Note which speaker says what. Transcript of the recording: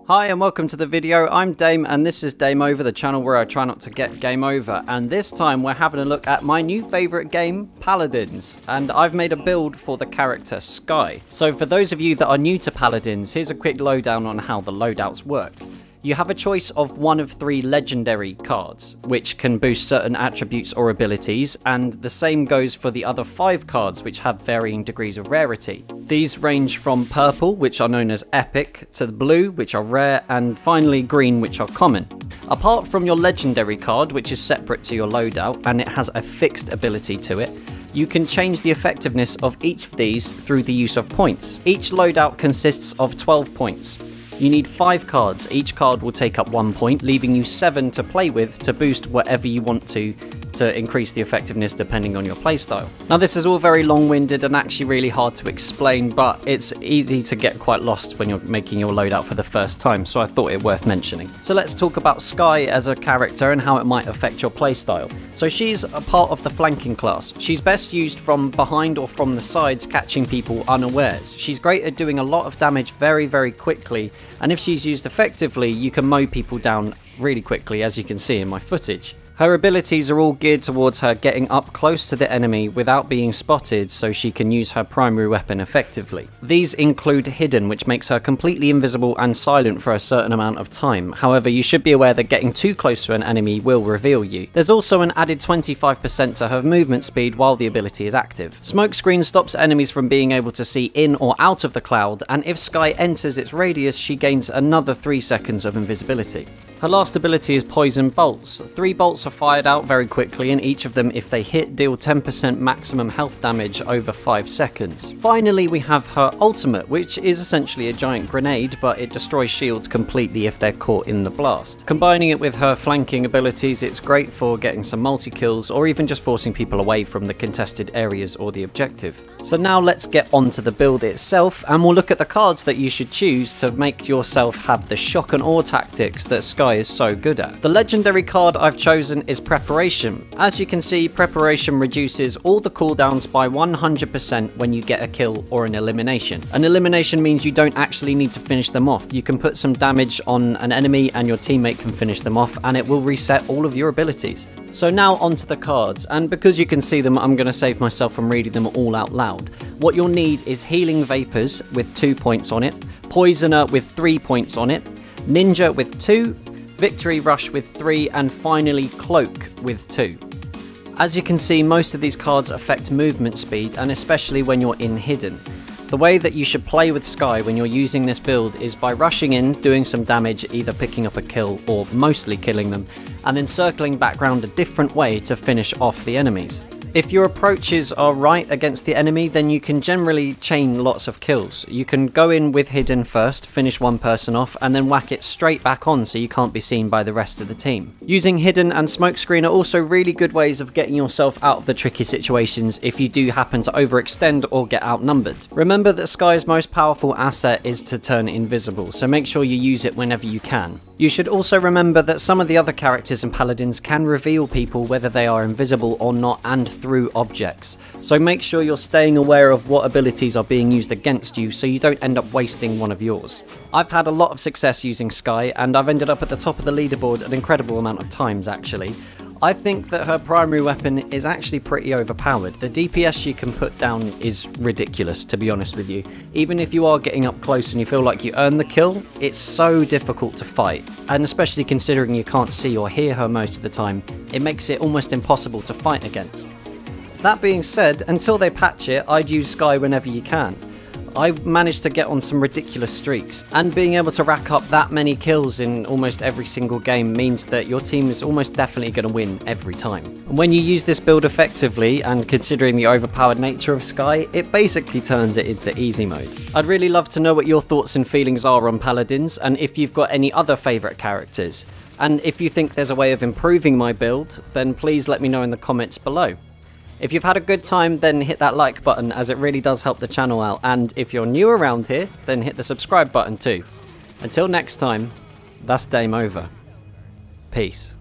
Speaker 1: Hi and welcome to the video. I'm Dame and this is Dame Over, the channel where I try not to get game over. And this time we're having a look at my new favourite game, Paladins. And I've made a build for the character Skye. So for those of you that are new to Paladins, here's a quick lowdown on how the loadouts work. You have a choice of one of 3 legendary cards, which can boost certain attributes or abilities, and the same goes for the other 5 cards, which have varying degrees of rarity. These range from purple, which are known as epic, to the blue, which are rare, and finally green, which are common. Apart from your legendary card, which is separate to your loadout, and it has a fixed ability to it, you can change the effectiveness of each of these through the use of points. Each loadout consists of 12 points. You need 5 cards, each card will take up 1 point, leaving you 7 to play with to boost whatever you want to increase the effectiveness depending on your playstyle. Now this is all very long-winded and actually really hard to explain, but it's easy to get quite lost when you're making your loadout for the first time, so I thought it worth mentioning. So let's talk about Skye as a character and how it might affect your playstyle. So she's a part of the flanking class. She's best used from behind or from the sides, catching people unawares. She's great at doing a lot of damage very, very quickly, and if she's used effectively, you can mow people down really quickly, as you can see in my footage. Her abilities are all geared towards her getting up close to the enemy without being spotted, so she can use her primary weapon effectively. These include Hidden, which makes her completely invisible and silent for a certain amount of time. However, you should be aware that getting too close to an enemy will reveal you. There's also an added 25% to her movement speed while the ability is active. Smokescreen stops enemies from being able to see in or out of the cloud, and if Skye enters its radius, she gains another 3 seconds of invisibility. Her last ability is Poison Bolts. 3 bolts are fired out very quickly, and each of them, if they hit, deal 10% maximum health damage over 5 seconds. Finally, we have her ultimate, which is essentially a giant grenade, but it destroys shields completely if they're caught in the blast. Combining it with her flanking abilities, it's great for getting some multi-kills or even just forcing people away from the contested areas or the objective. So now let's get on to the build itself, and we'll look at the cards that you should choose to make yourself have the shock and awe tactics that Skye is so good at. The legendary card I've chosen is Preparation. As you can see, Preparation reduces all the cooldowns by 100% when you get a kill or an elimination. An elimination means you don't actually need to finish them off. You can put some damage on an enemy and your teammate can finish them off, and it will reset all of your abilities. So now onto the cards, and because you can see them, I'm going to save myself from reading them all out loud. What you'll need is Healing Vapors with 2 points on it, Poisoner with 3 points on it, Ninja with 2, Victory Rush with 3, and finally Cloak with 2. As you can see, most of these cards affect movement speed, and especially when you're in Hidden. The way that you should play with Skye when you're using this build is by rushing in, doing some damage, either picking up a kill or mostly killing them, and then circling back round a different way to finish off the enemies. If your approaches are right against the enemy, then you can generally chain lots of kills. You can go in with Hidden first, finish one person off, and then whack it straight back on so you can't be seen by the rest of the team. Using Hidden and Smokescreen are also really good ways of getting yourself out of the tricky situations if you do happen to overextend or get outnumbered. Remember that Skye's most powerful asset is to turn invisible, so make sure you use it whenever you can. You should also remember that some of the other characters in Paladins can reveal people whether they are invisible or not, and through objects. So make sure you're staying aware of what abilities are being used against you so you don't end up wasting one of yours. I've had a lot of success using Skye, and I've ended up at the top of the leaderboard an incredible amount of times actually. I think that her primary weapon is actually pretty overpowered. The DPS she can put down is ridiculous, to be honest with you. Even if you are getting up close and you feel like you earned the kill, it's so difficult to fight. And especially considering you can't see or hear her most of the time, it makes it almost impossible to fight against. That being said, until they patch it, I'd use Skye whenever you can. I've managed to get on some ridiculous streaks, and being able to rack up that many kills in almost every single game means that your team is almost definitely going to win every time. And when you use this build effectively, and considering the overpowered nature of Skye, it basically turns it into easy mode. I'd really love to know what your thoughts and feelings are on Paladins, and if you've got any other favourite characters. And if you think there's a way of improving my build, then please let me know in the comments below. If you've had a good time, then hit that like button, as it really does help the channel out, and if you're new around here, then hit the subscribe button too. Until next time, that's Dame Over. Peace.